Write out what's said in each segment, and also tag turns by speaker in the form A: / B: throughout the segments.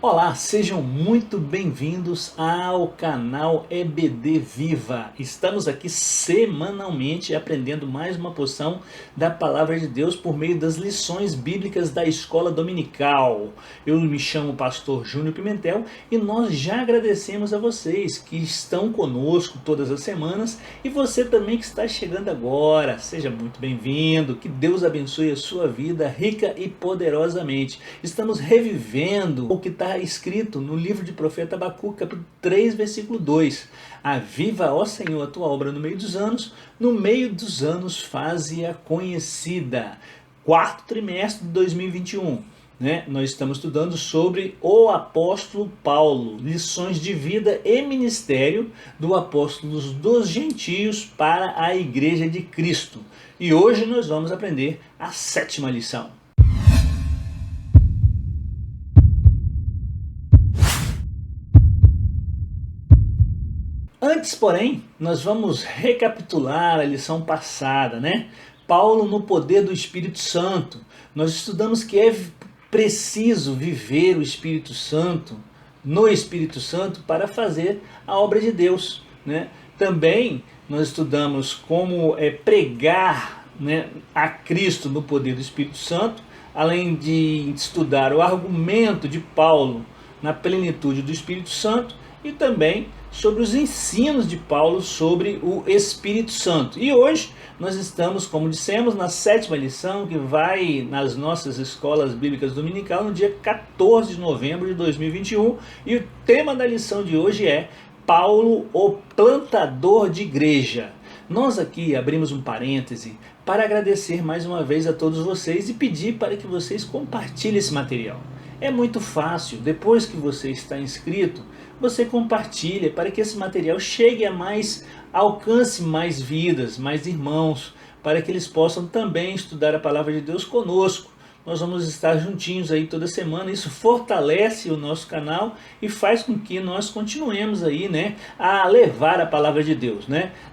A: Olá, sejam muito bem-vindos ao canal EBD Viva. Estamos aqui semanalmente aprendendo mais uma porção da Palavra de Deus por meio das lições bíblicas da Escola Dominical. Eu me chamo Pastor Júnior Pimentel e nós já agradecemos a vocês que estão conosco todas as semanas e você também que está chegando agora. Seja muito bem-vindo, que Deus abençoe a sua vida rica e poderosamente. Estamos revivendo o que está escrito no livro de profeta Abacuque, capítulo 3, versículo 2. Aviva, ó Senhor, a tua obra no meio dos anos faze-a conhecida. Quarto trimestre de 2021. Nós estamos estudando sobre o apóstolo Paulo, lições de vida e ministério do apóstolo dos gentios para a igreja de Cristo. E hoje nós vamos aprender a 7ª lição. Antes, porém, nós vamos recapitular a lição passada, Paulo no poder do Espírito Santo. Nós estudamos que é preciso viver o Espírito Santo, no Espírito Santo, para fazer a obra de Deus, Também nós estudamos como pregar, a Cristo no poder do Espírito Santo, além de estudar o argumento de Paulo na plenitude do Espírito Santo e também sobre os ensinos de Paulo sobre o Espírito Santo. E hoje nós estamos, como dissemos, na 7ª lição, que vai nas nossas escolas bíblicas dominical no dia 14 de novembro de 2021. E o tema da lição de hoje é Paulo, o plantador de igreja. Nós aqui abrimos um parêntese para agradecer mais uma vez a todos vocês e pedir para que vocês compartilhem esse material. É muito fácil, depois que você está inscrito, você compartilha para que esse material chegue a mais, alcance mais vidas, mais irmãos, para que eles possam também estudar a Palavra de Deus conosco. Nós vamos estar juntinhos aí toda semana, isso fortalece o nosso canal e faz com que nós continuemos aí, a levar a Palavra de Deus,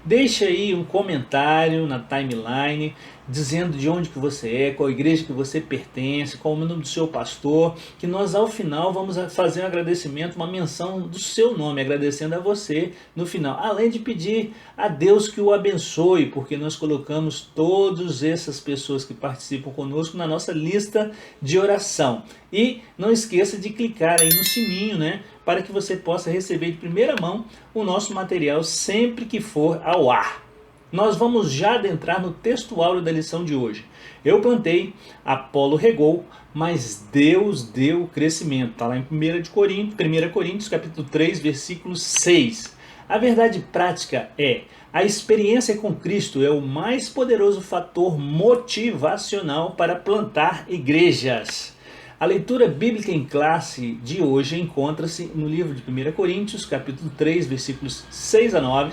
A: Deixa aí um comentário na timeline, dizendo de onde que você é, qual igreja que você pertence, qual o nome do seu pastor, que nós ao final vamos fazer um agradecimento, uma menção do seu nome, agradecendo a você no final, além de pedir a Deus que o abençoe, porque nós colocamos todas essas pessoas que participam conosco na nossa lista de oração. E não esqueça de clicar aí no sininho, para que você possa receber de primeira mão o nosso material sempre que for ao ar. Nós vamos já adentrar no texto áureo da lição de hoje. Eu plantei, Apolo regou, mas Deus deu o crescimento. Está lá em 1 Coríntios, capítulo 3, versículo 6. A verdade prática é: a experiência com Cristo é o mais poderoso fator motivacional para plantar igrejas. A leitura bíblica em classe de hoje encontra-se no livro de 1 Coríntios, capítulo 3, versículos 6 a 9,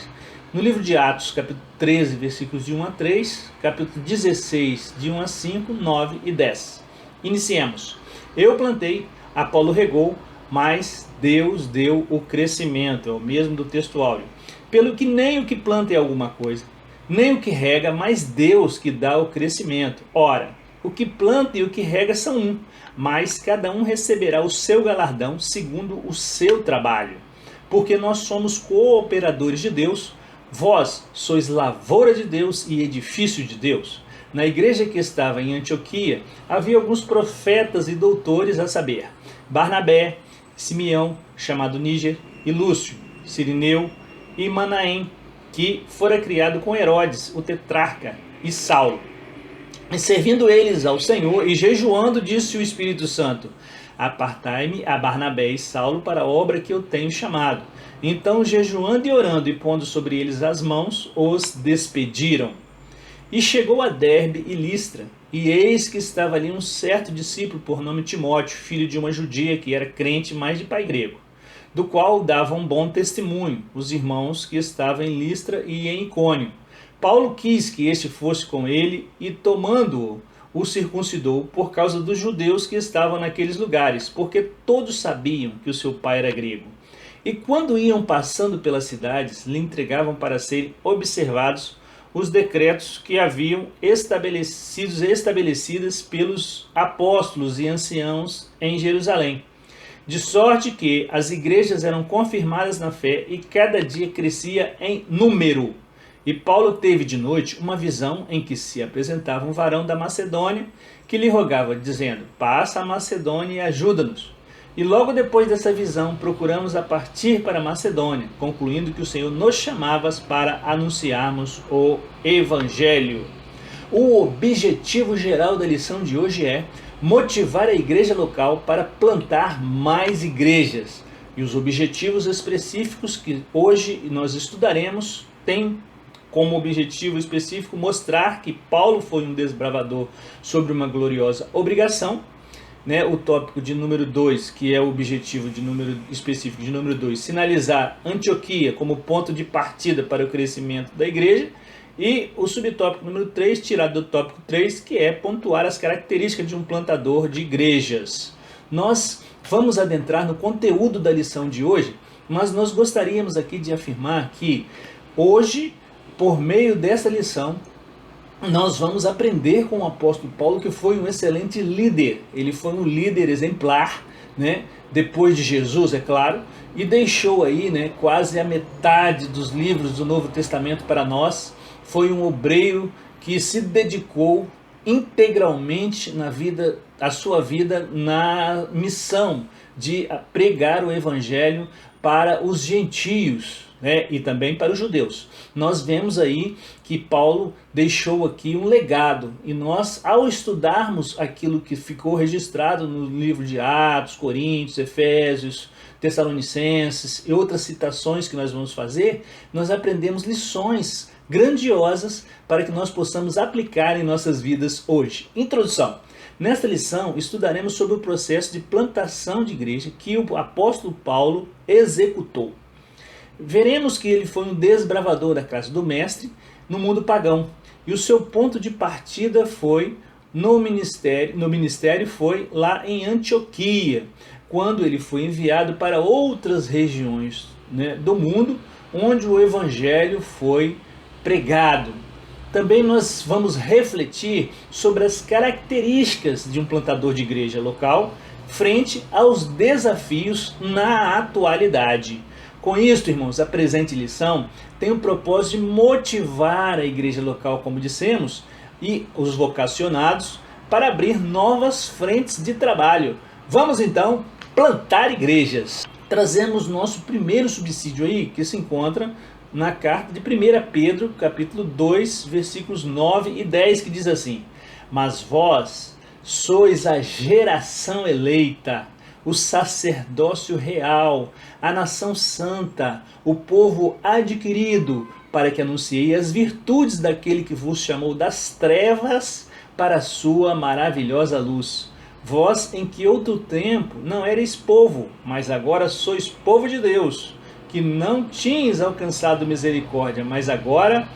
A: no livro de Atos, capítulo 13, versículos de 1 a 3, capítulo 16, de 1 a 5, 9 e 10. Iniciemos. Eu plantei, Apolo regou, mas Deus deu o crescimento. É o mesmo do texto áureo. Pelo que nem o que planta é alguma coisa, nem o que rega, mas Deus que dá o crescimento. Ora, o que planta e o que rega são um, mas cada um receberá o seu galardão segundo o seu trabalho. Porque nós somos cooperadores de Deus. Vós sois lavoura de Deus e edifício de Deus. Na igreja que estava em Antioquia, havia alguns profetas e doutores, a saber, Barnabé, Simeão, chamado Níger, e Lúcio, Cirineu e Manaém, que fora criado com Herodes, o tetrarca, e Saulo. E servindo eles ao Senhor e jejuando, disse o Espírito Santo: apartai-me a Barnabé e Saulo para a obra que eu tenho chamado. Então, jejuando e orando e pondo sobre eles as mãos, os despediram. E chegou a Derbe e Listra, e eis que estava ali um certo discípulo por nome Timóteo, filho de uma judia que era crente, mas de pai grego, do qual davam bom testemunho os irmãos que estavam em Listra e em Icônio. Paulo quis que este fosse com ele e, tomando-o, o circuncidou por causa dos judeus que estavam naqueles lugares, porque todos sabiam que o seu pai era grego. E quando iam passando pelas cidades, lhe entregavam para serem observados os decretos que haviam estabelecidas pelos apóstolos e anciãos em Jerusalém. de sorte que as igrejas eram confirmadas na fé e cada dia crescia em número. E Paulo teve de noite uma visão em que se apresentava um varão da Macedônia que lhe rogava, dizendo: passa a Macedônia e ajuda-nos. E logo depois dessa visão procuramos a partir para a Macedônia, concluindo que o Senhor nos chamava para anunciarmos o Evangelho. O objetivo geral da lição de hoje é motivar a igreja local para plantar mais igrejas. E os objetivos específicos que hoje nós estudaremos têm como objetivo específico mostrar que Paulo foi um desbravador sobre uma gloriosa obrigação. O tópico de número 2, que é o objetivo de número específico de número 2, sinalizar Antioquia como ponto de partida para o crescimento da igreja. E o subtópico número 3, tirado do tópico 3, que é pontuar as características de um plantador de igrejas. Nós vamos adentrar no conteúdo da lição de hoje, mas nós gostaríamos aqui de afirmar que hoje, por meio dessa lição, nós vamos aprender com o apóstolo Paulo, que foi um excelente líder. Ele foi um líder exemplar, depois de Jesus, é claro, e deixou aí quase a metade dos livros do Novo Testamento para nós. Foi um obreiro que se dedicou integralmente a sua vida na missão de pregar o Evangelho para os gentios, e também para os judeus. Nós vemos aí que Paulo deixou aqui um legado, e nós, ao estudarmos aquilo que ficou registrado no livro de Atos, Coríntios, Efésios, Tessalonicenses e outras citações que nós vamos fazer, nós aprendemos lições grandiosas para que nós possamos aplicar em nossas vidas hoje. Introdução. Nesta lição estudaremos sobre o processo de plantação de igreja que o apóstolo Paulo executou. Veremos que ele foi um desbravador da casa do mestre no mundo pagão, e o seu ponto de partida foi no ministério foi lá em Antioquia, quando ele foi enviado para outras regiões do mundo, onde o evangelho foi pregado. Também nós vamos refletir sobre as características de um plantador de igreja local frente aos desafios na atualidade. Com isso, irmãos, a presente lição tem o propósito de motivar a igreja local, como dissemos, e os vocacionados para abrir novas frentes de trabalho. Vamos então plantar igrejas. Trazemos nosso primeiro subsídio aí, que se encontra na carta de 1 Pedro, capítulo 2, versículos 9 e 10, que diz assim: mas vós sois a geração eleita, o sacerdócio real, a nação santa, o povo adquirido, para que anunciei as virtudes daquele que vos chamou das trevas para a sua maravilhosa luz. Vós, em que outro tempo não erais povo, mas agora sois povo de Deus, que não tinhas alcançado misericórdia, mas agora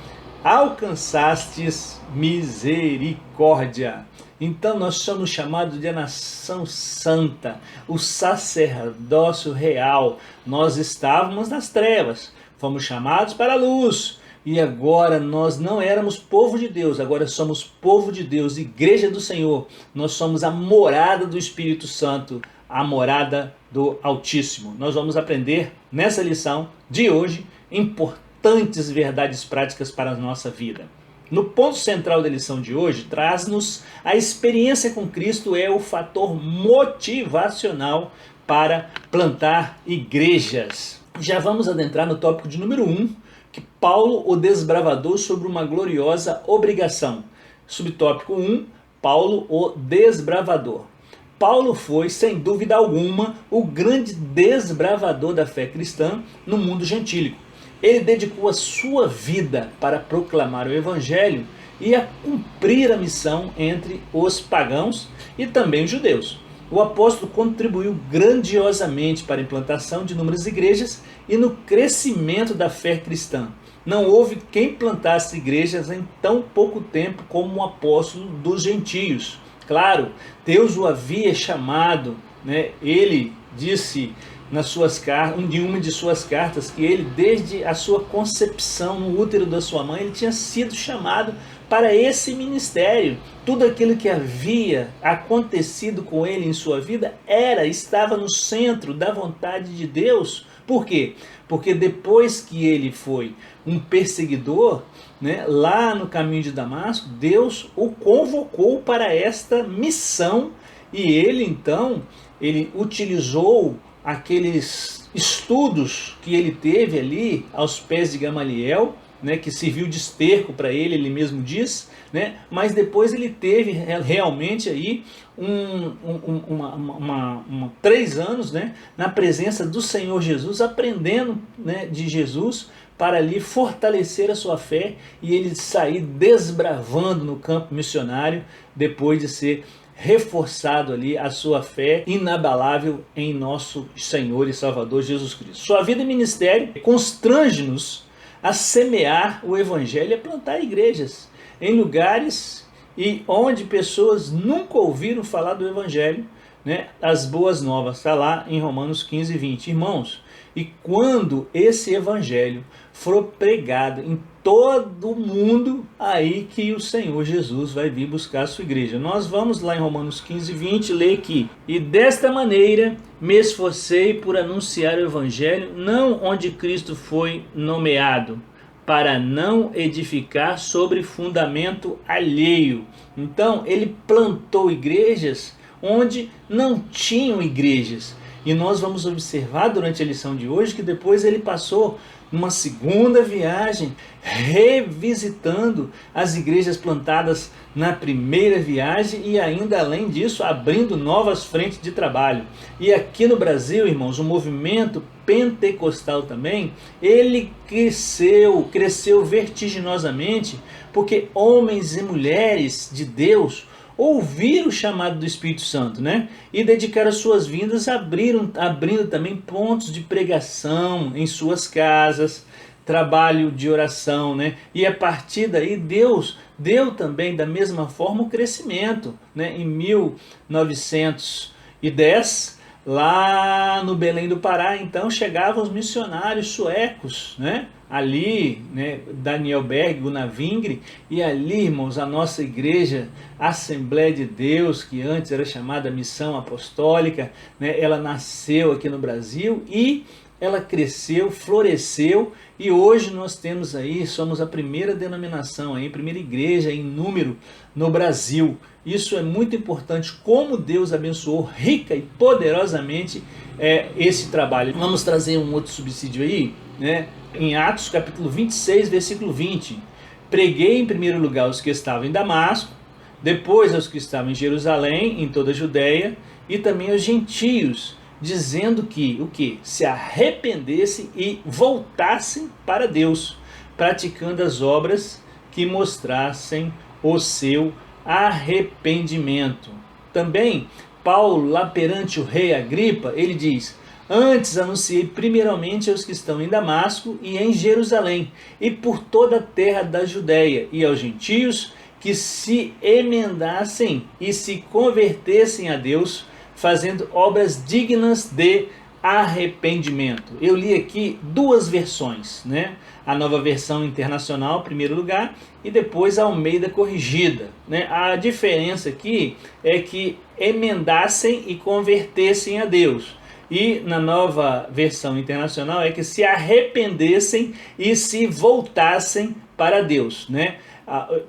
A: alcançastes misericórdia. Então nós somos chamados de a nação santa, o sacerdócio real. Nós estávamos nas trevas, fomos chamados para a luz, e agora nós não éramos povo de Deus, agora somos povo de Deus, igreja do Senhor. Nós somos a morada do Espírito Santo, a morada do Altíssimo. Nós vamos aprender nessa lição de hoje importantes verdades práticas para a nossa vida. No ponto central da lição de hoje, traz-nos a experiência com Cristo é o fator motivacional para plantar igrejas. Já vamos adentrar no tópico de número 1, que Paulo, o desbravador sobre uma gloriosa obrigação. Subtópico 1, Paulo, o desbravador. Paulo foi, sem dúvida alguma, o grande desbravador da fé cristã no mundo gentílico. Ele dedicou a sua vida para proclamar o evangelho e a cumprir a missão entre os pagãos e também os judeus. O apóstolo contribuiu grandiosamente para a implantação de inúmeras igrejas e no crescimento da fé cristã. Não houve quem plantasse igrejas em tão pouco tempo como o apóstolo dos gentios. Claro, Deus o havia chamado, Ele disse em uma de suas cartas que ele, desde a sua concepção no útero da sua mãe, ele tinha sido chamado para esse ministério. Tudo aquilo que havia acontecido com ele em sua vida estava no centro da vontade de Deus. Por quê? Porque depois que ele foi um perseguidor, né, lá no caminho de Damasco, Deus o convocou para esta missão, e ele então, ele utilizou aqueles estudos que ele teve ali aos pés de Gamaliel, né, que serviu de esterco para ele, ele mesmo diz, né, mas depois ele teve realmente aí 3 anos, né, na presença do Senhor Jesus, aprendendo, né, de Jesus, para ali fortalecer a sua fé e ele sair desbravando no campo missionário, depois de ser reforçado ali a sua fé inabalável em nosso Senhor e Salvador Jesus Cristo. Sua vida e ministério constrange-nos a semear o evangelho e a plantar igrejas em lugares e onde pessoas nunca ouviram falar do evangelho, né? As boas novas, está lá em Romanos 15, 20. Irmãos, e quando esse evangelho for pregado em todo mundo, aí que o Senhor Jesus vai vir buscar a sua igreja. Nós vamos lá em Romanos 15, 20, ler aqui: e desta maneira me esforcei por anunciar o evangelho, não onde Cristo foi nomeado, para não edificar sobre fundamento alheio. Então ele plantou igrejas onde não tinham igrejas. E nós vamos observar durante a lição de hoje que depois ele passou numa segunda viagem, revisitando as igrejas plantadas na primeira viagem e ainda além disso, abrindo novas frentes de trabalho. E aqui no Brasil, irmãos, o movimento pentecostal também, ele cresceu vertiginosamente, porque homens e mulheres de Deus ouviram o chamado do Espírito Santo, né? E dedicaram as suas vidas, abrindo também pontos de pregação em suas casas, trabalho de oração, né? E a partir daí Deus deu também da mesma forma o crescimento, né? Em 1910, lá no Belém do Pará, então chegavam os missionários suecos, né? Ali, né, Daniel Berg, Gunnar Wingre, e ali, irmãos, a nossa igreja, a Assembleia de Deus, que antes era chamada Missão Apostólica, né, ela nasceu aqui no Brasil e ela cresceu, floresceu, e hoje nós temos aí, somos a primeira denominação, a primeira igreja em número no Brasil. Isso é muito importante, como Deus abençoou rica e poderosamente esse trabalho. Vamos trazer um outro subsídio aí, né? Em Atos capítulo 26, versículo 20. Preguei em primeiro lugar aos que estavam em Damasco, depois aos que estavam em Jerusalém, em toda a Judéia, e também aos gentios, dizendo que o que? Se arrependessem e voltassem para Deus, praticando as obras que mostrassem o seu arrependimento. Também Paulo, lá perante o rei Agripa, ele diz: antes anunciei primeiramente aos que estão em Damasco e em Jerusalém, e por toda a terra da Judéia, e aos gentios que se emendassem e se convertessem a Deus, fazendo obras dignas de arrependimento. Eu li aqui duas versões, né? A Nova Versão Internacional, em primeiro lugar, e depois a Almeida Corrigida, né? A diferença aqui é que emendassem e convertessem a Deus. E na Nova Versão Internacional é que se arrependessem e se voltassem para Deus, né?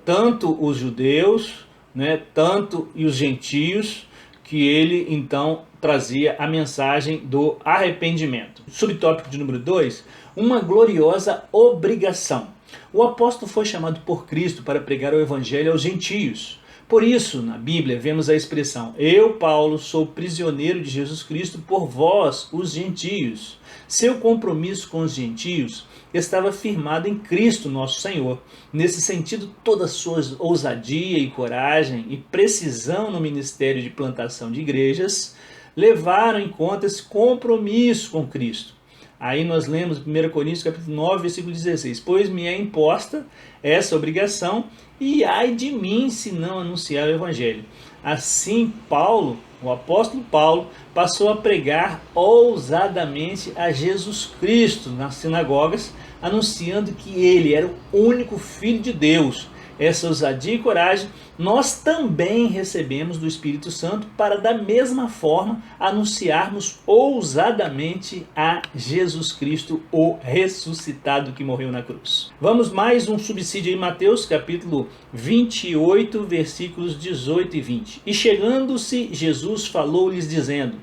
A: Tanto os judeus, né, tanto e os gentios, que ele então trazia a mensagem do arrependimento. Subtópico de número 2, uma gloriosa obrigação. O apóstolo foi chamado por Cristo para pregar o evangelho aos gentios. Por isso, na Bíblia, vemos a expressão: eu, Paulo, sou prisioneiro de Jesus Cristo por vós, os gentios. Seu compromisso com os gentios estava firmado em Cristo, nosso Senhor. Nesse sentido, toda a sua ousadia e coragem e precisão no ministério de plantação de igrejas levaram em conta esse compromisso com Cristo. Aí nós lemos 1 Coríntios capítulo 9, versículo 16. Pois me é imposta essa obrigação, e ai de mim se não anunciar o evangelho. Assim Paulo, o apóstolo Paulo, passou a pregar ousadamente a Jesus Cristo nas sinagogas, anunciando que ele era o único Filho de Deus. essa ousadia e coragem, nós também recebemos do Espírito Santo para da mesma forma anunciarmos ousadamente a Jesus Cristo, o ressuscitado que morreu na cruz. Vamos mais um subsídio em Mateus capítulo 28, versículos 18 e 20. E chegando-se, Jesus falou-lhes dizendo: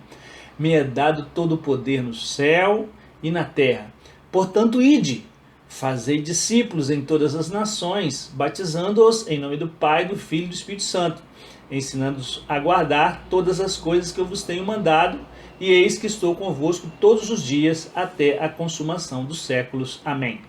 A: me é dado todo o poder no céu e na terra. Portanto, ide, fazei discípulos em todas as nações, batizando-os em nome do Pai, do Filho e do Espírito Santo, ensinando-os a guardar todas as coisas que eu vos tenho mandado, e eis que estou convosco todos os dias até a consumação dos séculos. Amém.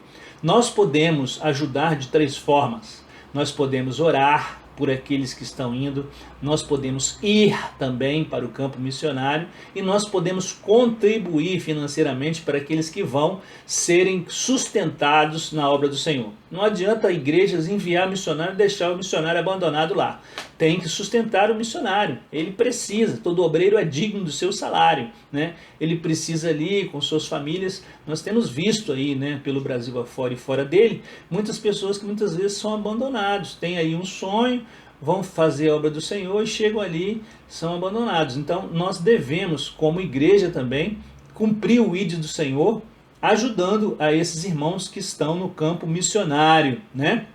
A: Nós podemos ajudar de três formas. Nós podemos orar por aqueles que estão indo, nós podemos ir também para o campo missionário e nós podemos contribuir financeiramente para aqueles que vão serem sustentados na obra do Senhor. Não adianta igrejas enviar missionário e deixar o missionário abandonado lá. Tem que sustentar o missionário, ele precisa, todo obreiro é digno do seu salário, né? Ele precisa ali com suas famílias. Nós temos visto aí, né, pelo Brasil afora e fora dele, muitas pessoas que muitas vezes são abandonados, têm aí um sonho, vão fazer a obra do Senhor e chegam ali, são abandonados. Então nós devemos, como igreja também, cumprir o ID do Senhor, ajudando a esses irmãos que estão no campo missionário, né?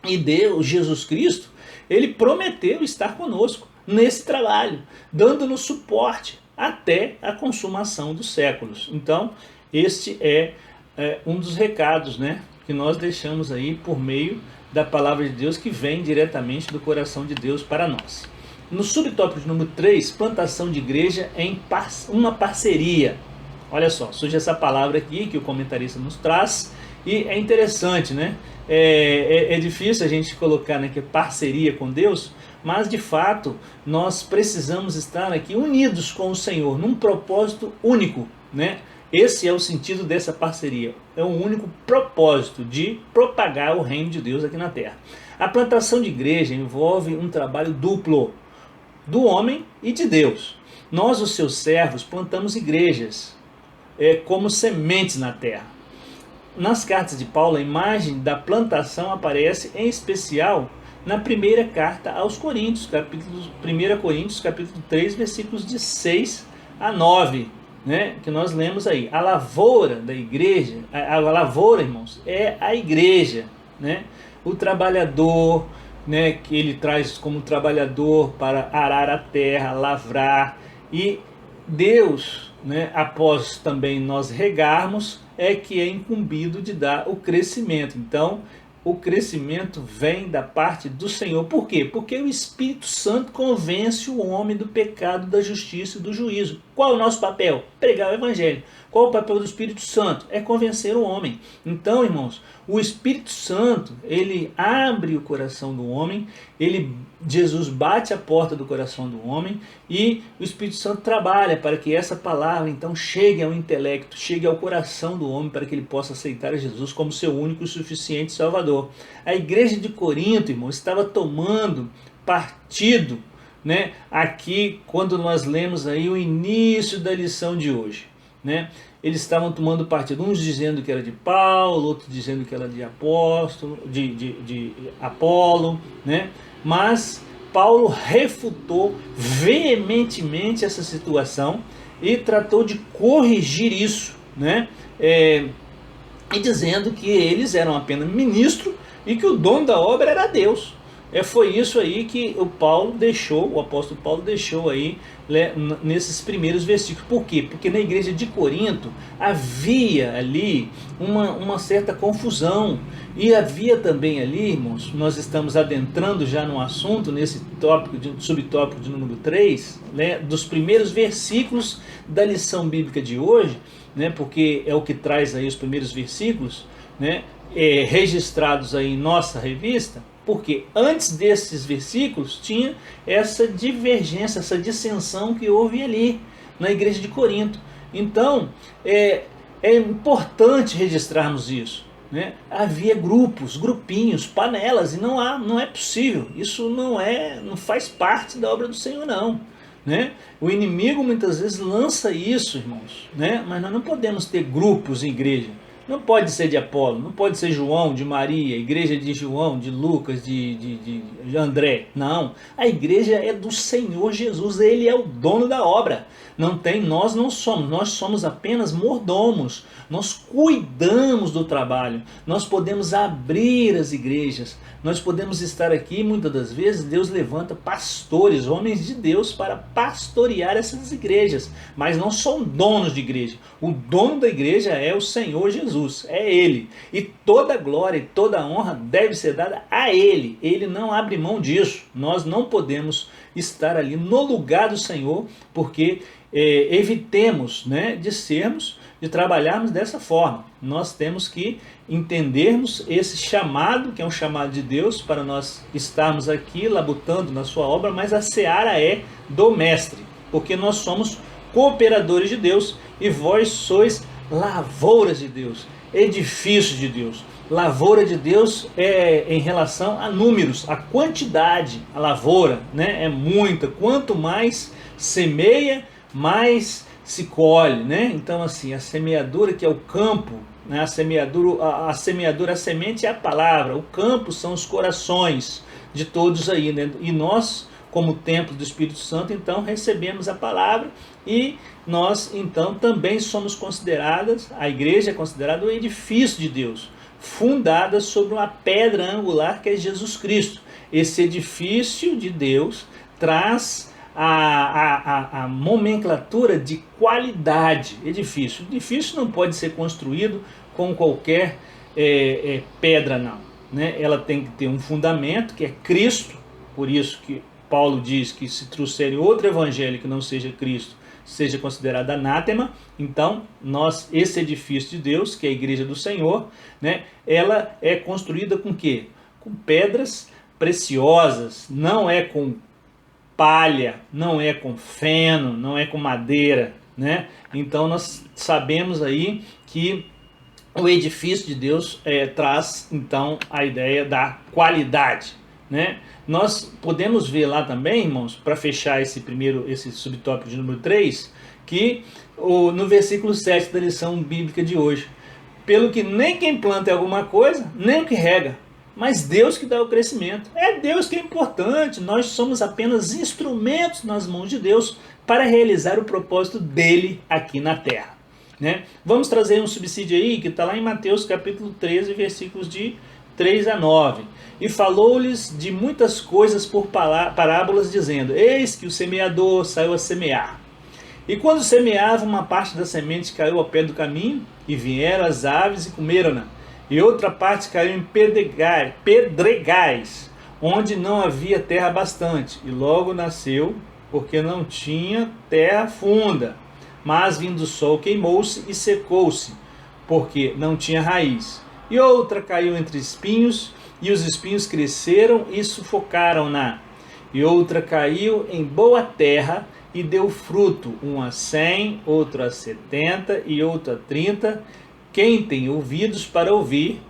A: E Deus, Jesus Cristo, ele prometeu estar conosco nesse trabalho, dando-nos suporte até a consumação dos séculos. Então, este é um dos recados, né, que nós deixamos aí por meio da palavra de Deus que vem diretamente do coração de Deus para nós. No subtópico número 3, plantação de igreja em uma parceria. Olha só, surge essa palavra aqui que o comentarista nos traz e é interessante, né? É difícil a gente colocar, né, que é parceria com Deus, mas de fato nós precisamos estar aqui unidos com o Senhor num propósito único, né? Esse é o sentido dessa parceria, é um único propósito de propagar o reino de Deus aqui na terra. A plantação de igreja envolve um trabalho duplo, do homem e de Deus. Nós, os seus servos, plantamos igrejas como sementes na terra. Nas cartas de Paulo, a imagem da plantação aparece em especial na primeira carta aos Coríntios, 1 Coríntios capítulo 3, versículos de 6 a 9, né, que nós lemos aí. A lavoura da igreja, a lavoura, irmãos, é a igreja, né? O trabalhador, né, que ele traz como trabalhador para arar a terra, lavrar, e Deus, né, após também nós regarmos, é que é incumbido de dar o crescimento. Então, o crescimento vem da parte do Senhor. Por quê? Porque o Espírito Santo convence o homem do pecado, da justiça e do juízo. Qual é o nosso papel? Pregar o Evangelho. Qual o papel do Espírito Santo? É convencer o homem. Então, irmãos, o Espírito Santo, ele abre o coração do homem, Jesus bate a porta do coração do homem e o Espírito Santo trabalha para que essa palavra então chegue ao intelecto, chegue ao coração do homem para que ele possa aceitar a Jesus como seu único e suficiente Salvador. A igreja de Corinto, irmãos, estava tomando partido, né, aqui quando nós lemos aí o início da lição de hoje, né? Eles estavam tomando partido, uns dizendo que era de Paulo, outros dizendo que era de apóstolo, de Apolo, né? Mas Paulo refutou veementemente essa situação e tratou de corrigir isso, né? E dizendo que eles eram apenas ministros e que o dono da obra era Deus. Foi isso aí que o apóstolo Paulo deixou aí, né, nesses primeiros versículos. Por quê? Porque na igreja de Corinto havia ali uma certa confusão. E havia também ali, irmãos, nós estamos adentrando já no assunto, nesse subtópico de número 3, né, dos primeiros versículos da lição bíblica de hoje, né, porque é o que traz aí os primeiros versículos, né, registrados aí em nossa revista. Porque antes desses versículos tinha essa divergência, essa dissensão que houve ali na igreja de Corinto. Então é importante registrarmos isso, né? Havia grupinhos, panelas, e não é possível. Isso não faz parte da obra do Senhor, não, né? O inimigo muitas vezes lança isso, irmãos, né? Mas nós não podemos ter grupos em igreja. Não pode ser de Apolo, não pode ser João, de Maria, igreja de João, de Lucas, de André. Não, a igreja é do Senhor Jesus, Ele é o dono da obra. Nós não somos, nós somos apenas mordomos. Nós cuidamos do trabalho, nós podemos abrir as igrejas, nós podemos estar aqui, muitas das vezes Deus levanta pastores, homens de Deus para pastorear essas igrejas, mas não são donos de igreja. O dono da igreja é o Senhor Jesus, é Ele, e toda glória e toda honra deve ser dada a Ele. Ele não abre mão disso. Nós não podemos estar ali no lugar do Senhor, porque evitemos, né, de trabalharmos dessa forma. Nós temos que entendermos esse chamado, que é um chamado de Deus, para nós estarmos aqui labutando na sua obra, mas a seara é do mestre, porque nós somos cooperadores de Deus, e vós sois lavouras de Deus, edifícios de Deus. Lavoura de Deus é em relação a números, a quantidade. A lavoura, né, é muita. Quanto mais semeia, mais se colhe, né? Então, assim, a semeadura, que é o campo, né? A semeadura, a semente é a palavra, o campo são os corações de todos aí, né? E nós, como templo do Espírito Santo, então recebemos a palavra, e nós então também somos consideradas, a igreja é considerada o edifício de Deus, fundada sobre uma pedra angular que é Jesus Cristo. Esse edifício de Deus traz a nomenclatura de qualidade. Edifício não pode ser construído com qualquer pedra, não, né? Ela tem que ter um fundamento, que é Cristo. Por isso que Paulo diz que se trouxerem outro evangelho que não seja Cristo, seja considerado anátema. Então, esse edifício de Deus, que é a igreja do Senhor, né, ela é construída com quê? Com pedras preciosas, não é com palha, não é com feno, não é com madeira, né? Então nós sabemos aí que o edifício de Deus traz então a ideia da qualidade, né? Nós podemos ver lá também, irmãos, para fechar esse subtópico de número 3, que no versículo 7 da lição bíblica de hoje: pelo que nem quem planta é alguma coisa, nem o que rega, mas Deus que dá o crescimento. É Deus que é importante, nós somos apenas instrumentos nas mãos de Deus para realizar o propósito dele aqui na terra, né? Vamos trazer um subsídio aí, que está lá em Mateus capítulo 13, versículos de 3 a 9. E falou-lhes de muitas coisas por parábolas, dizendo: eis que o semeador saiu a semear. E quando semeava, uma parte da semente caiu ao pé do caminho, e vieram as aves e comeram-na. E outra parte caiu em pedregais, onde não havia terra bastante, e logo nasceu, porque não tinha terra funda. Mas vindo o sol, queimou-se e secou-se, porque não tinha raiz. E outra caiu entre espinhos, e os espinhos cresceram e sufocaram-na. E outra caiu em boa terra, e deu fruto, um a 100, outro a 70 e outro a 30. Quem tem ouvidos para ouvir,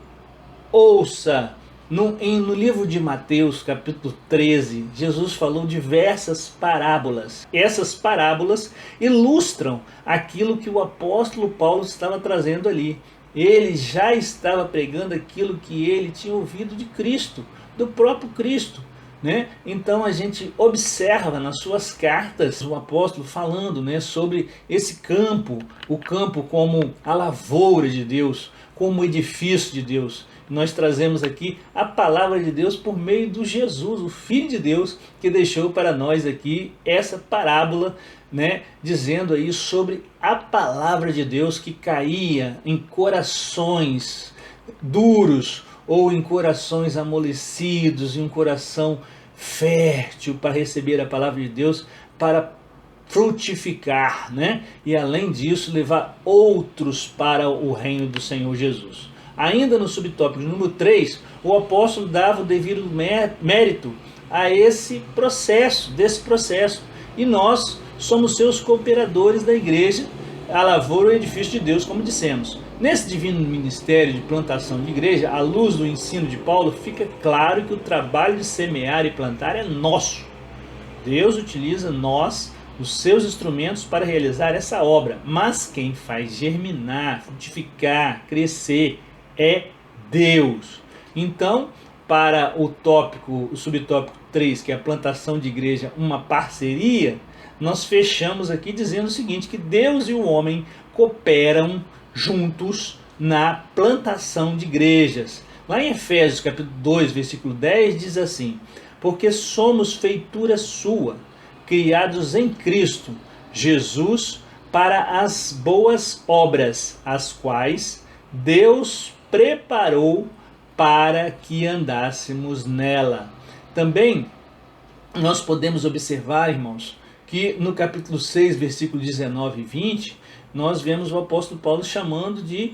A: ouça. No livro de Mateus, capítulo 13, Jesus falou diversas parábolas. Essas parábolas ilustram aquilo que o apóstolo Paulo estava trazendo ali. Ele já estava pregando aquilo que ele tinha ouvido de Cristo, do próprio Cristo, né? Então a gente observa nas suas cartas o apóstolo falando, né, sobre esse campo, o campo como a lavoura de Deus, como o edifício de Deus. Nós trazemos aqui a palavra de Deus por meio do Jesus, o Filho de Deus, que deixou para nós aqui essa parábola, né, dizendo aí sobre a palavra de Deus que caía em corações duros, ou em corações amolecidos, em um coração fértil para receber a palavra de Deus, para frutificar, né? E além disso, levar outros para o reino do Senhor Jesus. Ainda no subtópico número 3, o apóstolo dava o devido mérito a desse processo, e nós somos seus cooperadores da igreja, a lavoura e o edifício de Deus, como dissemos. Nesse divino ministério de plantação de igreja, à luz do ensino de Paulo, fica claro que o trabalho de semear e plantar é nosso. Deus utiliza nós os seus instrumentos para realizar essa obra, mas quem faz germinar, frutificar, crescer é Deus. Então, para o subtópico 3, que é a plantação de igreja, uma parceria, nós fechamos aqui dizendo o seguinte, que Deus e o homem cooperam juntos na plantação de igrejas. Lá em Efésios capítulo 2, versículo 10, diz assim: porque somos feitura sua, criados em Cristo Jesus para as boas obras, as quais Deus preparou para que andássemos nela. Também nós podemos observar, irmãos, que no capítulo 6, versículo 19 e 20, nós vemos o apóstolo Paulo chamando de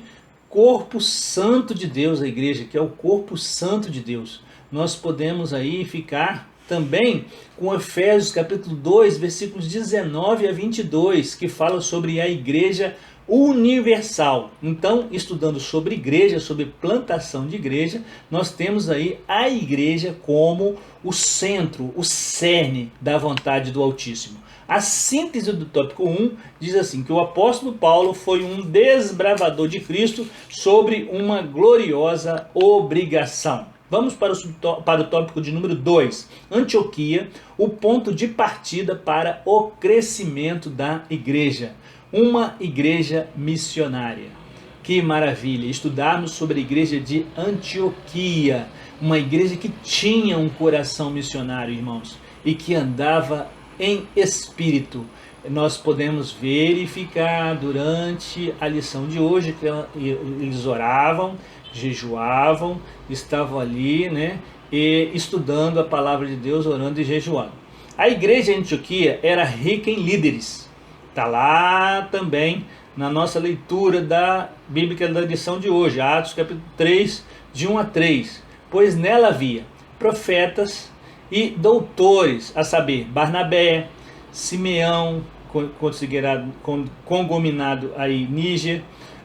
A: corpo santo de Deus a igreja, que é o corpo santo de Deus. Nós podemos aí ficar também com Efésios capítulo 2, versículos 19 a 22, que fala sobre a igreja universal. Então, estudando sobre igreja, sobre plantação de igreja, nós temos aí a igreja como o centro, o cerne da vontade do Altíssimo. A síntese do tópico 1 diz assim, que o apóstolo Paulo foi um desbravador de Cristo sobre uma gloriosa obrigação. Vamos para o tópico de número 2, Antioquia, o ponto de partida para o crescimento da igreja. Uma igreja missionária. Que maravilha, estudarmos sobre a igreja de Antioquia, uma igreja que tinha um coração missionário, irmãos, e que andava em espírito. Nós podemos verificar durante a lição de hoje que eles oravam, jejuavam, estavam ali, né, e estudando a palavra de Deus, orando e jejuando. A igreja de Antioquia era rica em líderes. Está lá também na nossa leitura da Bíblia da lição de hoje, Atos capítulo 3, de 1 a 3. Pois nela havia profetas e doutores, a saber, Barnabé, Simeão, congominado aí Níger,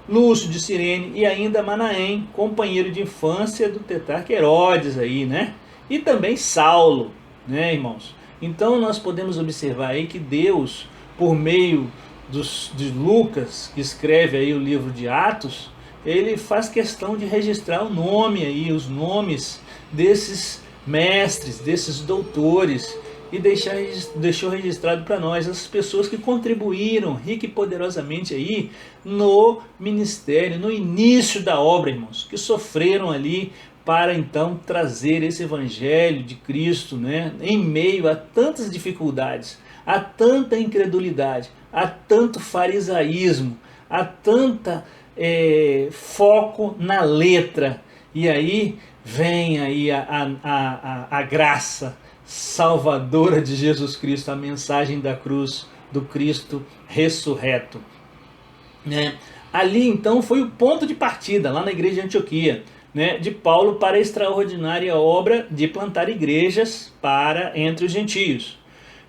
A: Lúcio de Cirene e ainda Manaém, companheiro de infância do tetrarca Herodes aí, né? E também Saulo, né, irmãos? Então nós podemos observar aí que Deus, por meio de Lucas, que escreve aí o livro de Atos, ele faz questão de registrar o nome aí, os nomes desses mestres, desses doutores, e deixou registrado para nós as pessoas que contribuíram rica e poderosamente aí no ministério, no início da obra, irmãos, que sofreram ali para então trazer esse evangelho de Cristo, né, em meio a tantas dificuldades, a tanta incredulidade, a tanto farisaísmo, a tanta foco na letra. E aí vem aí a graça salvadora de Jesus Cristo, a mensagem da cruz do Cristo ressurreto. Ali então foi o ponto de partida, lá na igreja de Antioquia, né, de Paulo para a extraordinária obra de plantar igrejas para entre os gentios.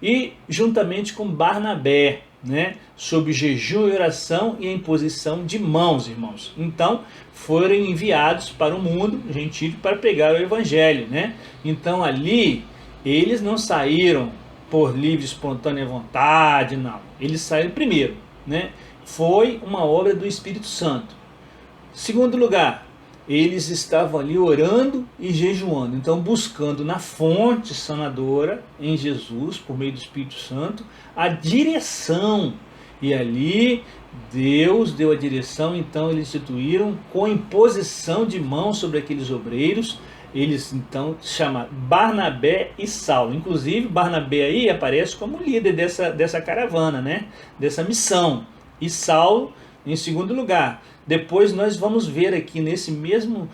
A: E juntamente com Barnabé, né, sob jejum e oração e a imposição de mãos, irmãos. Então foram enviados para o mundo gentil para pegar o evangelho, né? Então ali eles não saíram por livre e espontânea vontade, não. Eles saíram primeiro, né? Foi uma obra do Espírito Santo. Segundo lugar, eles estavam ali orando e jejuando, então buscando na fonte sanadora, em Jesus, por meio do Espírito Santo, a direção. E ali Deus deu a direção, então eles instituíram com imposição de mãos sobre aqueles obreiros. Eles então chamam Barnabé e Saulo. Inclusive Barnabé aí aparece como líder dessa caravana, né? Dessa missão. E Saulo em segundo lugar. Depois nós vamos ver aqui nesse mesmo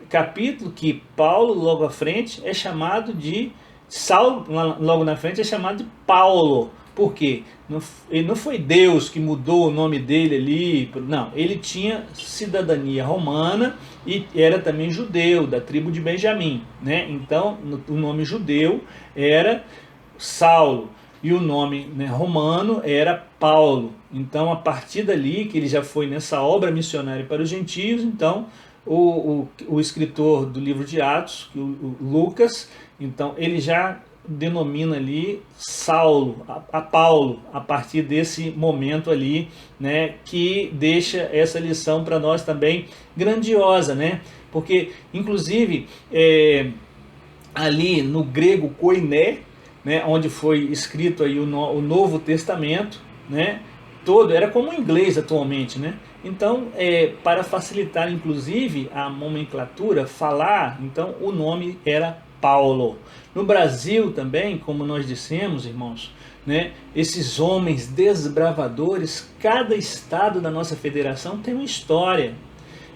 A: capítulo que Paulo logo à frente é chamado de Saulo, logo na frente é chamado de Paulo. Por quê? Não foi Deus que mudou o nome dele ali, não, ele tinha cidadania romana e era também judeu, da tribo de Benjamim, né? Então o nome judeu era Saulo e o nome, né, romano era Paulo. Então a partir dali que ele já foi nessa obra missionária para os gentios, então o escritor do livro de Atos, o Lucas, então ele já denomina ali Saulo, a Paulo, a partir desse momento ali, né, que deixa essa lição para nós também grandiosa, né? Porque, inclusive, ali no grego koiné, né, onde foi escrito aí o Novo Testamento, né, todo, era como o inglês atualmente, né? Então, para facilitar inclusive a nomenclatura, falar, então o nome era Paulo. No Brasil também, como nós dissemos, irmãos, né, esses homens desbravadores, cada estado da nossa federação tem uma história.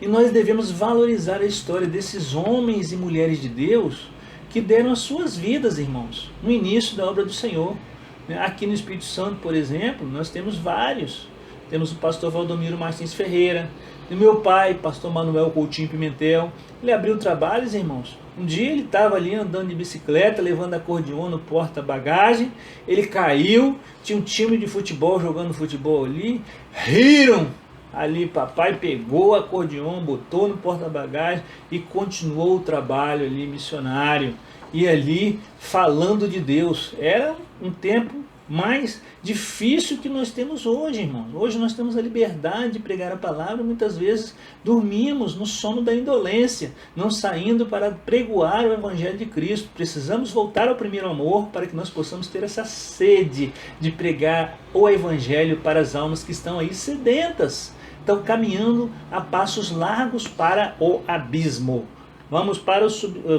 A: E nós devemos valorizar a história desses homens e mulheres de Deus que deram as suas vidas, irmãos, no início da obra do Senhor. Aqui no Espírito Santo, por exemplo, nós temos vários. Temos o pastor Valdomiro Martins Ferreira, e meu pai, pastor Manuel Coutinho Pimentel. Ele abriu trabalhos, irmãos. Um dia ele estava ali andando de bicicleta, levando acordeon no porta-bagagem. Ele caiu, tinha um time de futebol jogando futebol ali. Riram! Ali papai pegou o acordeon, botou no porta-bagagem e continuou o trabalho ali missionário. E ali falando de Deus. Era um tempo mais difícil que nós temos hoje, irmãos. Hoje nós temos a liberdade de pregar a palavra. Muitas vezes dormimos no sono da indolência, não saindo para pregoar o Evangelho de Cristo. Precisamos voltar ao primeiro amor para que nós possamos ter essa sede de pregar o Evangelho para as almas que estão aí sedentas. Estão caminhando a passos largos para o abismo. Vamos para o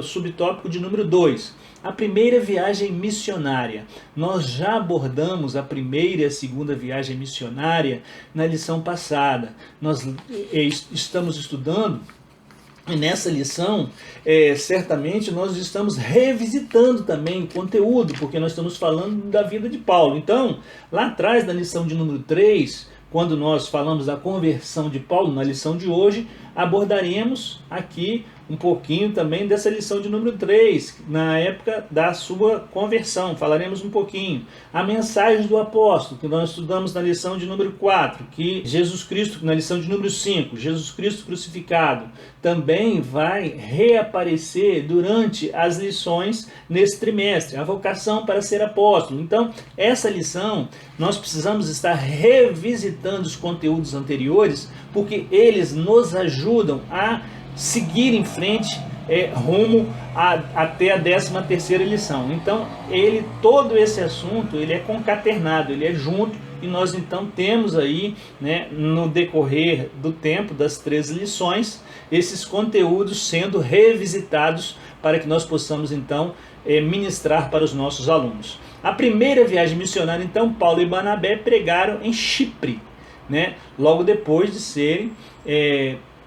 A: subtópico de número 2. A primeira viagem missionária. Nós já abordamos a primeira e a segunda viagem missionária na lição passada. Nós estamos estudando, e nessa lição, certamente nós estamos revisitando também o conteúdo, porque nós estamos falando da vida de Paulo. Então, lá atrás, na lição de número 3, quando nós falamos da conversão de Paulo, na lição de hoje, abordaremos aqui um pouquinho também dessa lição de número 3, na época da sua conversão, falaremos um pouquinho. A mensagem do apóstolo, que nós estudamos na lição de número 4, que Jesus Cristo, na lição de número 5, Jesus Cristo crucificado, também vai reaparecer durante as lições nesse trimestre, a vocação para ser apóstolo. Então, essa lição, nós precisamos estar revisitando os conteúdos anteriores, porque eles nos ajudam a seguir em frente rumo até a 13ª lição. Então, todo esse assunto ele é concaternado, ele é junto, e nós então temos aí, né, no decorrer do tempo das 13 lições, esses conteúdos sendo revisitados para que nós possamos então ministrar para os nossos alunos. A primeira viagem missionária, então, Paulo e Barnabé pregaram em Chipre, né, logo depois de serem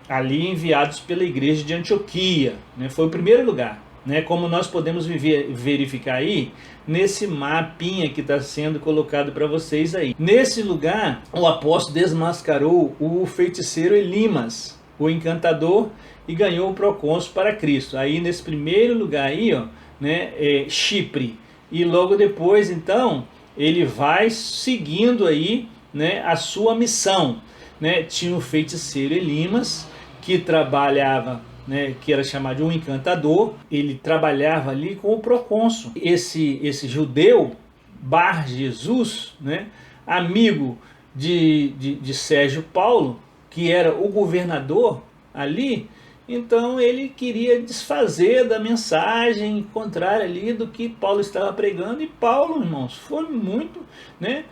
A: ali enviados pela igreja de Antioquia, né? Foi o primeiro lugar, né? Como nós podemos verificar aí nesse mapinha que está sendo colocado para vocês aí. Nesse lugar, o apóstolo desmascarou o feiticeiro Elimas, o encantador, e ganhou o procônsul para Cristo. Aí nesse primeiro lugar aí, ó, né, Chipre. E logo depois, então, ele vai seguindo aí, né, a sua missão, né? Tinha o feiticeiro Elimas, que trabalhava, né, que era chamado de um encantador. Ele trabalhava ali com o procônsul. Esse judeu, Bar Jesus, né, amigo de Sérgio Paulo, que era o governador ali, então ele queria desfazer da mensagem contrária ali do que Paulo estava pregando. E Paulo, irmãos, foi muito, né,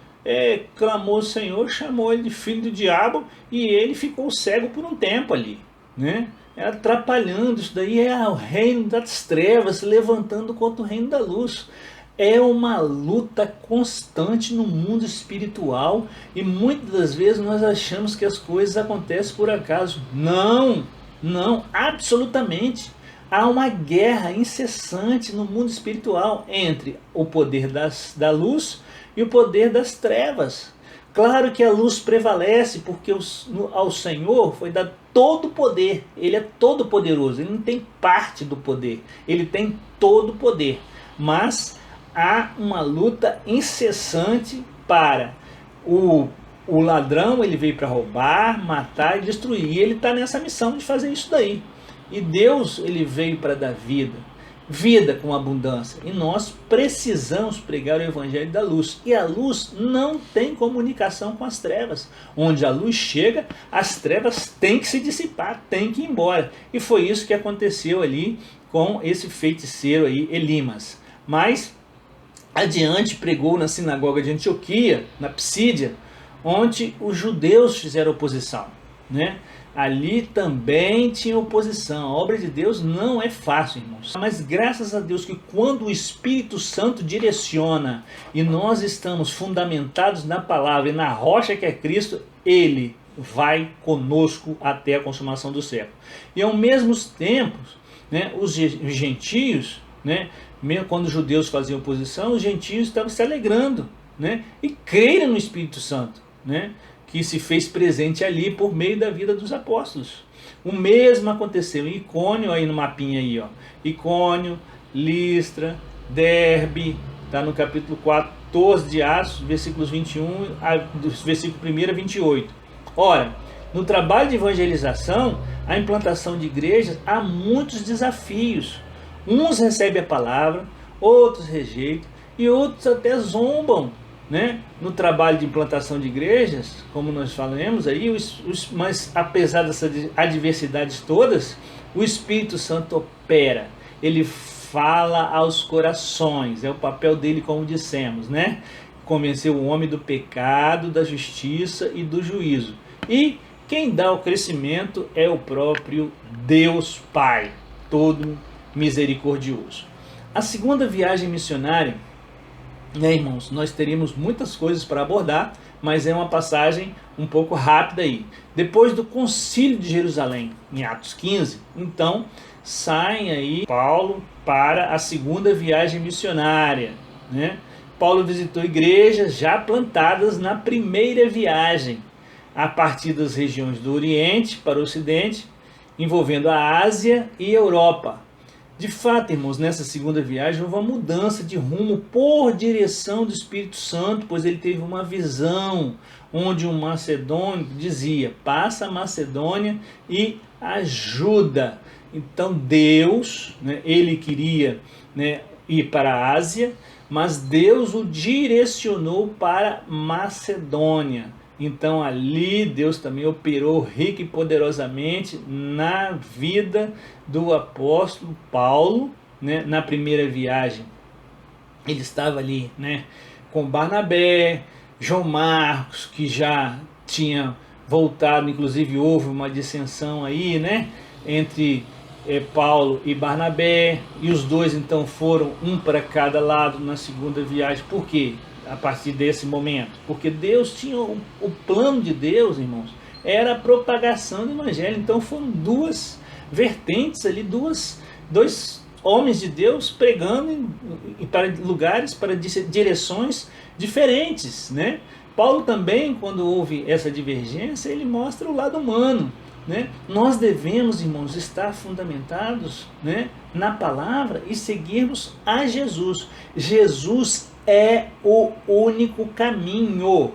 A: clamou o Senhor, chamou ele de filho do diabo, e ele ficou cego por um tempo ali, né? Atrapalhando. Isso daí é o reino das trevas se levantando contra o reino da luz. É uma luta constante no mundo espiritual, e muitas das vezes nós achamos que as coisas acontecem por acaso. Não, absolutamente. Há uma guerra incessante no mundo espiritual entre o poder da luz e o poder das trevas. Claro que a luz prevalece, porque ao Senhor foi dado todo o poder. Ele é todo poderoso, ele não tem parte do poder, ele tem todo o poder. Mas há uma luta incessante para o ladrão. Ele veio para roubar, matar e destruir, e ele está nessa missão de fazer isso daí. E Deus, ele veio para dar vida. vida com abundância. E nós precisamos pregar o evangelho da luz. E a luz não tem comunicação com as trevas. Onde a luz chega, as trevas têm que se dissipar, têm que ir embora. E foi isso que aconteceu ali com esse feiticeiro aí, Elimas. Mas adiante pregou na sinagoga de Antioquia, na Psídia, onde os judeus fizeram oposição, né? Ali também tinha oposição. A obra de Deus não é fácil, irmãos. Mas graças a Deus que quando o Espírito Santo direciona e nós estamos fundamentados na palavra e na rocha que é Cristo, Ele vai conosco até a consumação do século. E ao mesmo tempo, né, os gentios, né, mesmo quando os judeus faziam oposição, os gentios estavam se alegrando, né, e creram no Espírito Santo, né, que se fez presente ali por meio da vida dos apóstolos. O mesmo aconteceu em Icônio, aí no mapinha aí, ó. Icônio, Listra, Derbe, está no capítulo 14 de Atos, versículos 21, versículo 1 a 28. Ora, no trabalho de evangelização, a implantação de igrejas, há muitos desafios. Uns recebem a palavra, outros rejeitam e outros até zombam, né? No trabalho de implantação de igrejas, como nós falamos aí, mas apesar dessas adversidades todas, o Espírito Santo opera, ele fala aos corações, é o papel dele, como dissemos, né? Convencer o homem do pecado, da justiça e do juízo. E quem dá o crescimento é o próprio Deus Pai, todo misericordioso. A segunda viagem missionária, né, irmãos, nós teríamos muitas coisas para abordar, mas é uma passagem um pouco rápida aí. Depois do concílio de Jerusalém, em Atos 15, então saem aí Paulo para a segunda viagem missionária, né? Paulo visitou igrejas já plantadas na primeira viagem, a partir das regiões do Oriente para o Ocidente, envolvendo a Ásia e a Europa. De fato, irmãos, nessa segunda viagem houve uma mudança de rumo por direção do Espírito Santo, pois ele teve uma visão onde um macedônio dizia: passa a Macedônia e ajuda. Então Deus, né, ele queria, né, ir para a Ásia, mas Deus o direcionou para Macedônia. Então ali Deus também operou rica e poderosamente na vida do apóstolo Paulo, né? Na primeira viagem ele estava ali, né, com Barnabé, João Marcos, que já tinha voltado, inclusive houve uma dissensão aí, né, entre Paulo e Barnabé, e os dois então foram um para cada lado na segunda viagem. Por quê? A partir desse momento, porque Deus tinha o plano de Deus, irmãos, era a propagação do evangelho. Então foram duas vertentes ali, dois homens de Deus pregando para lugares, para direções diferentes, né? Paulo também, quando houve essa divergência, ele mostra o lado humano, né? Nós devemos, irmãos, estar fundamentados, né, na palavra e seguirmos a Jesus. Jesus é o único caminho,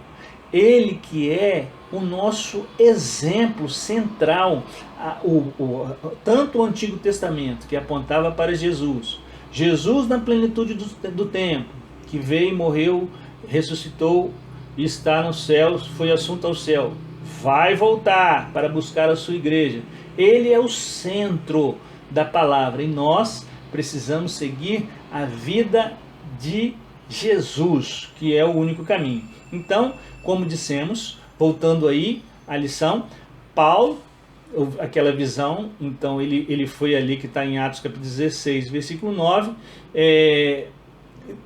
A: ele que é o nosso exemplo central. Tanto o Antigo Testamento, que apontava para Jesus, Jesus na plenitude do tempo, que veio, morreu, ressuscitou e está nos céus, foi assunto ao céu, vai voltar para buscar a sua igreja. Ele é o centro da palavra e nós precisamos seguir a vida de Jesus, que é o único caminho. Então, como dissemos, voltando aí à lição, Paulo, aquela visão, então ele foi ali, que está em Atos capítulo 16, versículo 9,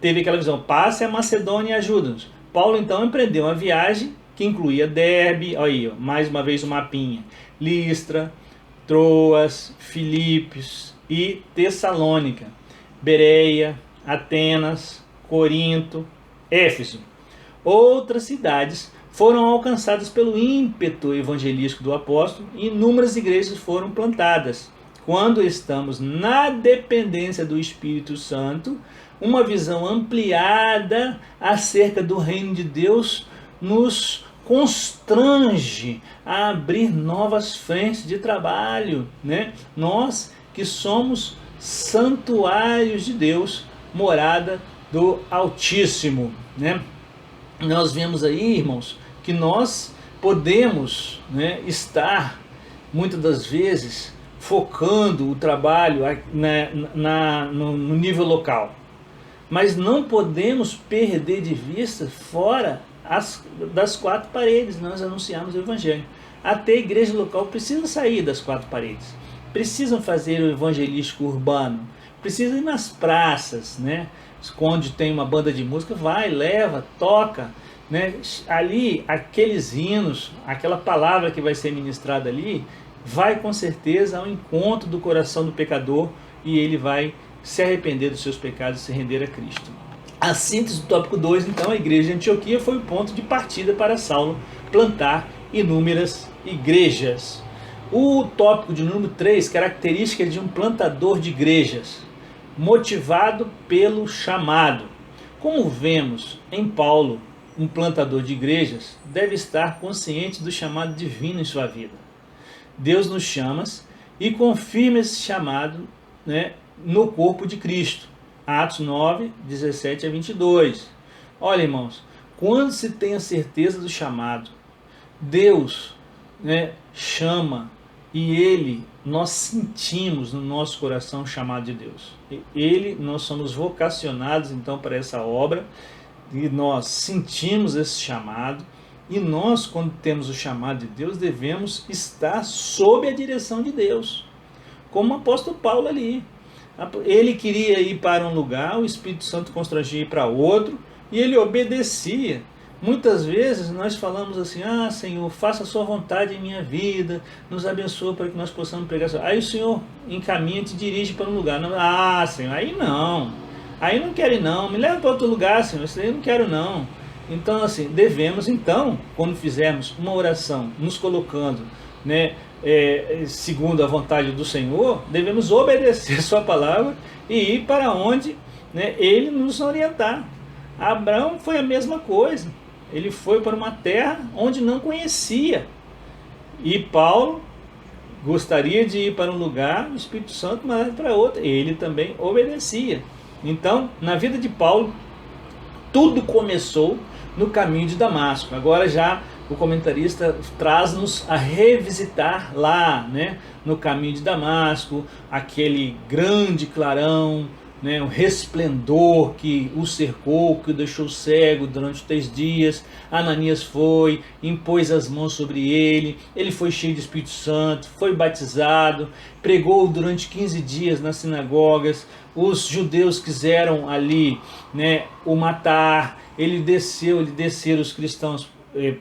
A: teve aquela visão: passe a Macedônia e ajuda-nos. Paulo então empreendeu uma viagem que incluía Derbe, aí, ó, mais uma vez o mapinha, Listra, Troas, Filipos e Tessalônica, Bereia, Atenas, Corinto, Éfeso. Outras cidades foram alcançadas pelo ímpeto evangelístico do apóstolo e inúmeras igrejas foram plantadas. Quando estamos na dependência do Espírito Santo, uma visão ampliada acerca do reino de Deus nos constrange a abrir novas frentes de trabalho, né? Nós que somos santuários de Deus, morada do Altíssimo, né? Nós vemos aí, irmãos, que nós podemos, né, estar, muitas das vezes, focando o trabalho no nível local, mas não podemos perder de vista fora das quatro paredes nós anunciamos o Evangelho. Até a igreja local precisa sair das quatro paredes, precisam fazer o evangelístico urbano, precisam ir nas praças, né? Onde tem uma banda de música, vai, leva, toca, né? Ali, aqueles hinos, aquela palavra que vai ser ministrada ali, vai com certeza ao encontro do coração do pecador e ele vai se arrepender dos seus pecados e se render a Cristo. A síntese do tópico 2, então, a igreja de Antioquia foi o ponto de partida para Saulo plantar inúmeras igrejas. O tópico de número 3, características de um plantador de igrejas, motivado pelo chamado. Como vemos em Paulo, um plantador de igrejas deve estar consciente do chamado divino em sua vida. Deus nos chama e confirma esse chamado, né, no corpo de Cristo. Atos 9, 17 a 22. Olha, irmãos, quando se tem a certeza do chamado, Deus, né, chama e nós sentimos no nosso coração o chamado de Deus. Nós somos vocacionados então para essa obra e nós sentimos esse chamado. E nós, quando temos o chamado de Deus, devemos estar sob a direção de Deus. Como o apóstolo Paulo ali. Ele queria ir para um lugar, o Espírito Santo constrangia ir para outro, e ele obedecia. Muitas vezes nós falamos assim, Senhor, faça a sua vontade em minha vida, nos abençoa para que nós possamos pregar. Aí o Senhor encaminha e te dirige para um lugar. Não, Senhor, aí não quero ir não, me leva para outro lugar, Senhor, isso aí eu não quero não. Então, assim, devemos, então, quando fizermos uma oração, nos colocando, né, segundo a vontade do Senhor, devemos obedecer sua palavra e ir para onde, né, Ele nos orientar. Abraão foi a mesma coisa. Ele foi para uma terra onde não conhecia. E Paulo gostaria de ir para um lugar, o Espírito Santo mandava para outro. Ele também obedecia. Então, na vida de Paulo, tudo começou no caminho de Damasco. Agora já o comentarista traz-nos a revisitar lá, né, no caminho de Damasco, aquele grande clarão, né, um resplendor que o cercou, que o deixou cego durante 3 dias. Ananias foi, impôs as mãos sobre ele, ele foi cheio do Espírito Santo, foi batizado, pregou durante 15 dias nas sinagogas. Os judeus quiseram ali, né, o matar. Ele desceram os cristãos,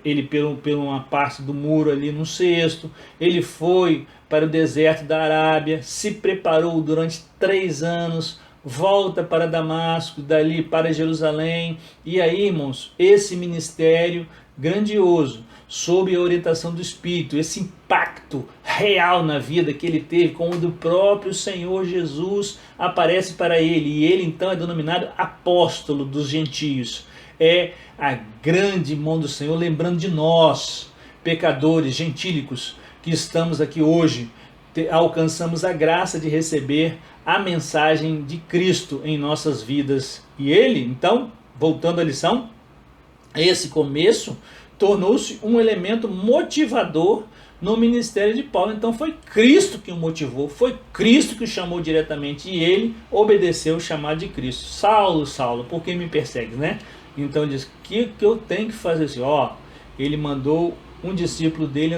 A: ele por uma parte do muro ali no cesto. Ele foi para o deserto da Arábia, se preparou durante 3 anos, volta para Damasco, dali para Jerusalém. E aí, irmãos, esse ministério grandioso, sob a orientação do Espírito, esse impacto real na vida que ele teve, quando o próprio Senhor Jesus aparece para ele, e ele então é denominado apóstolo dos gentios. É a grande mão do Senhor, lembrando de nós, pecadores, gentílicos, que estamos aqui hoje, alcançamos a graça de receber a mensagem de Cristo em nossas vidas. E ele, então, voltando à lição, esse começo tornou-se um elemento motivador no ministério de Paulo. Então foi Cristo que o motivou, foi Cristo que o chamou diretamente, e ele obedeceu o chamado de Cristo. Saulo, Saulo, por que me persegues, né? Então diz, que eu tenho que fazer assim? Ele mandou um discípulo dele,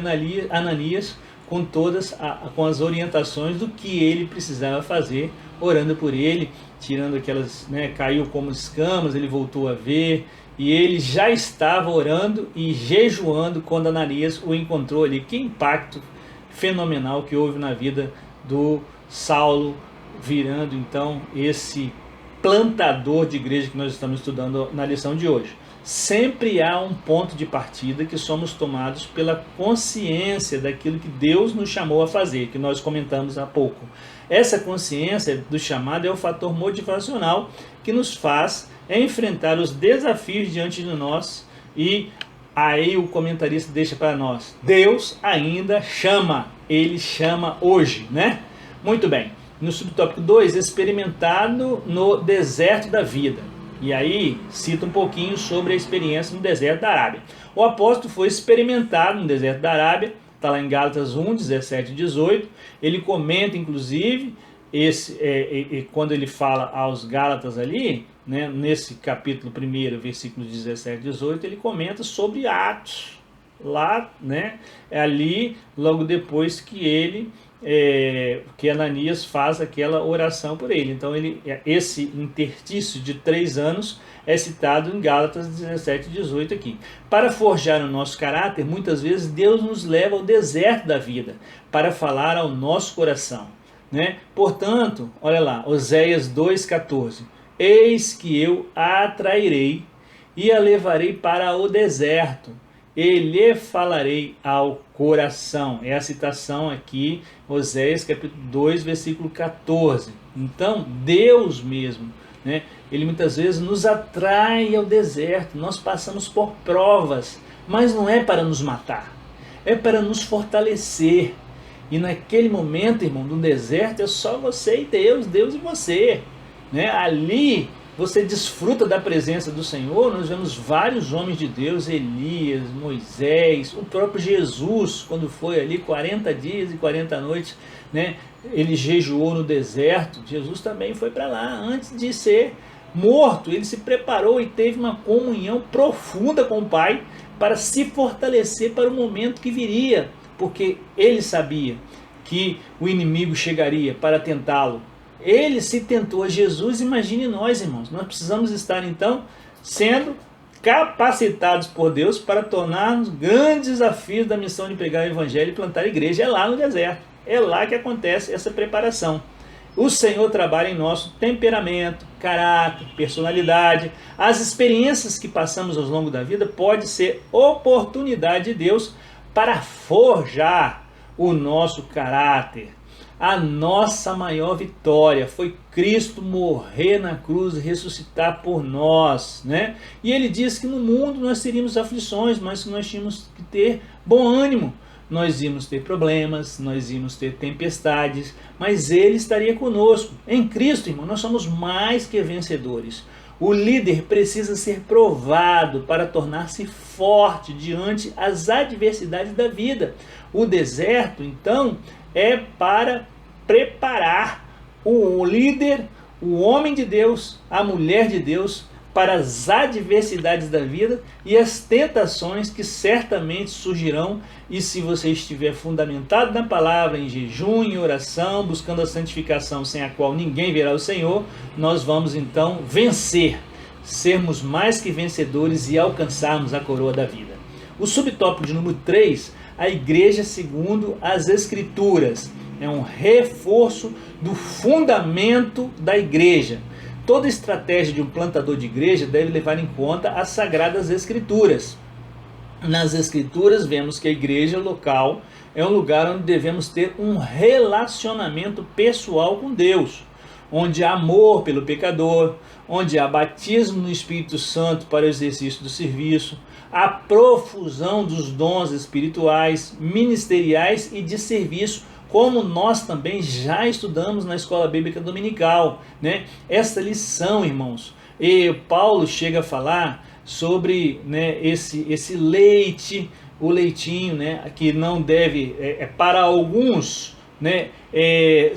A: Ananias, com as orientações do que ele precisava fazer, orando por ele, tirando aquelas, né, caiu como escamas, ele voltou a ver, e ele já estava orando e jejuando quando Ananias o encontrou ali. Que impacto fenomenal que houve na vida do Saulo, virando então esse plantador de igreja que nós estamos estudando na lição de hoje. Sempre há um ponto de partida que somos tomados pela consciência daquilo que Deus nos chamou a fazer, que nós comentamos há pouco. Essa consciência do chamado é o fator motivacional que nos faz enfrentar os desafios diante de nós, e aí o comentarista deixa para nós: Deus ainda chama, Ele chama hoje, né? Muito bem, No subtópico 2, experimentado no deserto da vida. E aí cita um pouquinho sobre a experiência no deserto da Arábia. O apóstolo foi experimentado no deserto da Arábia, está lá em Gálatas 1, 17 e 18. Ele comenta, inclusive, quando ele fala aos Gálatas ali, né, nesse capítulo 1, versículos 17 e 18, ele comenta sobre Atos. Lá, né, ali, logo depois que que Ananias faz aquela oração por ele. Então esse interstício de 3 anos é citado em Gálatas 17 e 18 aqui. Para forjar o nosso caráter, muitas vezes Deus nos leva ao deserto da vida, para falar ao nosso coração, né? Portanto, olha lá, Oséias 2,14. Eis que eu a atrairei e a levarei para o deserto, e lhe falarei ao coração. É a citação aqui, Oséias capítulo 2, versículo 14. Então, Deus mesmo, né, ele muitas vezes nos atrai ao deserto. Nós passamos por provas, mas não é para nos matar, é para nos fortalecer. E naquele momento, irmão, no deserto é só você e Deus, Deus e você, né? Ali você desfruta da presença do Senhor. Nós vemos vários homens de Deus, Elias, Moisés, o próprio Jesus, quando foi ali 40 dias e 40 noites, né, ele jejuou no deserto. Jesus também foi para lá antes de ser morto. Ele se preparou e teve uma comunhão profunda com o Pai para se fortalecer para o momento que viria, porque ele sabia que o inimigo chegaria para tentá-lo. Ele se tentou a Jesus. Imagine nós, irmãos. Nós precisamos estar, então, sendo capacitados por Deus para tornarmos grandes desafios da missão de pregar o evangelho e plantar a igreja. É lá no deserto. É lá que acontece essa preparação. O Senhor trabalha em nosso temperamento, caráter, personalidade. As experiências que passamos ao longo da vida pode ser oportunidade de Deus para forjar o nosso caráter. A nossa maior vitória foi Cristo morrer na cruz e ressuscitar por nós, né? E ele diz que no mundo nós teríamos aflições, mas que nós tínhamos que ter bom ânimo. Nós íamos ter problemas, nós íamos ter tempestades, mas ele estaria conosco. Em Cristo, irmão, nós somos mais que vencedores. O líder precisa ser provado para tornar-se forte diante as adversidades da vida. O deserto, então, é para preparar o líder, o homem de Deus, a mulher de Deus, para as adversidades da vida e as tentações que certamente surgirão. E se você estiver fundamentado na palavra, em jejum, em oração, buscando a santificação sem a qual ninguém verá o Senhor, nós vamos então vencer, sermos mais que vencedores e alcançarmos a coroa da vida. O subtópico de número 3, a igreja segundo as Escrituras. É um reforço do fundamento da igreja. Toda estratégia de um plantador de igreja deve levar em conta as Sagradas Escrituras. Nas Escrituras vemos que a igreja local é um lugar onde devemos ter um relacionamento pessoal com Deus, onde há amor pelo pecador, onde há batismo no Espírito Santo para o exercício do serviço, a profusão dos dons espirituais, ministeriais e de serviço, como nós também já estudamos na Escola Bíblica Dominical, né? Essa lição, irmãos, e Paulo chega a falar sobre, né, esse leite, o leitinho, né, que não deve, para alguns, né, é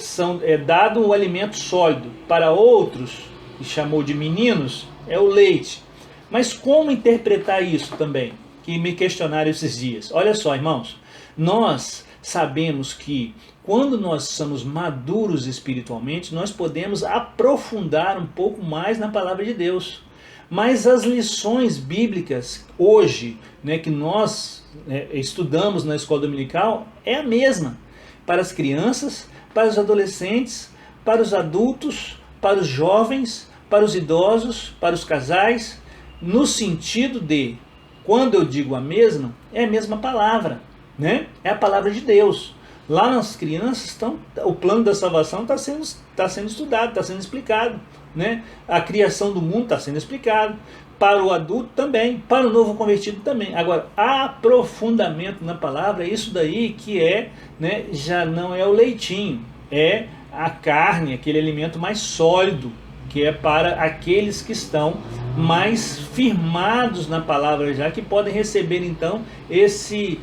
A: dado o alimento sólido, para outros, que chamou de meninos, é o leite. Mas como interpretar isso também? Que me questionaram esses dias. Olha só, irmãos, nós sabemos que quando nós somos maduros espiritualmente, nós podemos aprofundar um pouco mais na palavra de Deus. Mas as lições bíblicas hoje, né, que nós estudamos na escola dominical, é a mesma para as crianças, para os adolescentes, para os adultos, para os jovens, para os idosos, para os casais, no sentido de, quando eu digo a mesma, é a mesma palavra, né? É a palavra de Deus. Lá nas crianças, o plano da salvação está sendo estudado, está sendo explicado, né? A criação do mundo está sendo explicado, para o adulto também, para o novo convertido também. Agora, aprofundamento na palavra, isso daí que né, já não é o leitinho, é a carne, aquele alimento mais sólido, que é para aqueles que estão mais firmados na palavra já, que podem receber então esse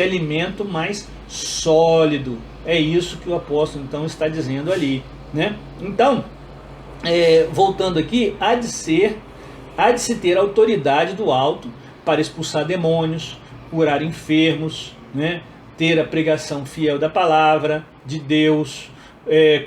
A: alimento mais sólido. É isso que o apóstolo então está dizendo ali, né? Então, voltando aqui, há de se ter autoridade do alto para expulsar demônios, curar enfermos, né? Ter a pregação fiel da palavra de Deus,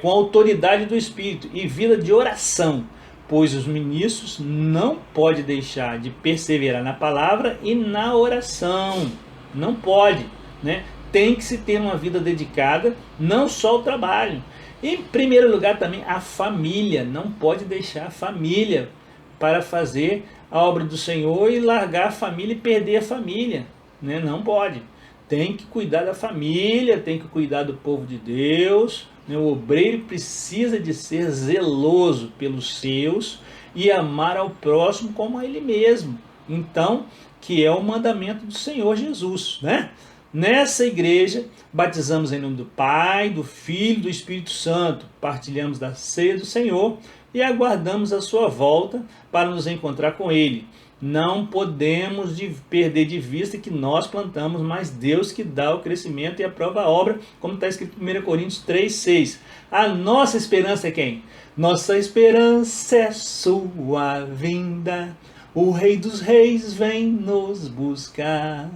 A: com a autoridade do Espírito e vida de oração, pois os ministros não podem deixar de perseverar na palavra e na oração. Não pode, né? Tem que se ter uma vida dedicada, não só ao trabalho. Em primeiro lugar também a família, não pode deixar a família para fazer a obra do Senhor e largar a família e perder a família, né? Não pode. Tem que cuidar da família, tem que cuidar do povo de Deus, né? O obreiro precisa de ser zeloso pelos seus e amar ao próximo como a ele mesmo. Então, que é o mandamento do Senhor Jesus, né? Nessa igreja, batizamos em nome do Pai, do Filho e do Espírito Santo, partilhamos da ceia do Senhor e aguardamos a sua volta para nos encontrar com Ele. Não podemos perder de vista que nós plantamos, mas Deus que dá o crescimento e aprova a obra, como está escrito em 1 Coríntios 3,6. A nossa esperança é quem? Nossa esperança é sua vinda. O Rei dos Reis vem nos buscar.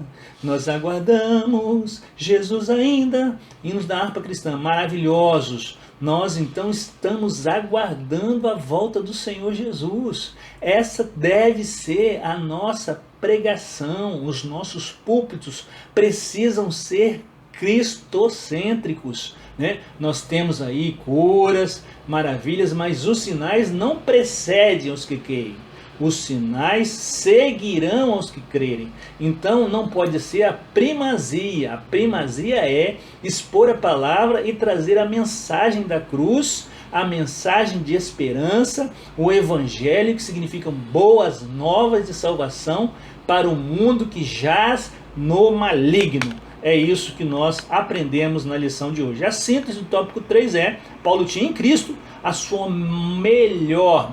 A: Nós aguardamos Jesus ainda. Hinos da harpa cristã, maravilhosos. Nós então estamos aguardando a volta do Senhor Jesus. Essa deve ser a nossa pregação. Os nossos púlpitos precisam ser cristocêntricos, né? Nós temos aí curas, maravilhas, mas os sinais não precedem os que creem. Os sinais seguirão aos que crerem. Então não pode ser a primazia. A primazia é expor a palavra e trazer a mensagem da cruz, a mensagem de esperança, o evangelho, que significam boas novas de salvação para o mundo que jaz no maligno. É isso que nós aprendemos na lição de hoje. A síntese do tópico 3 Paulo tinha em Cristo a sua maior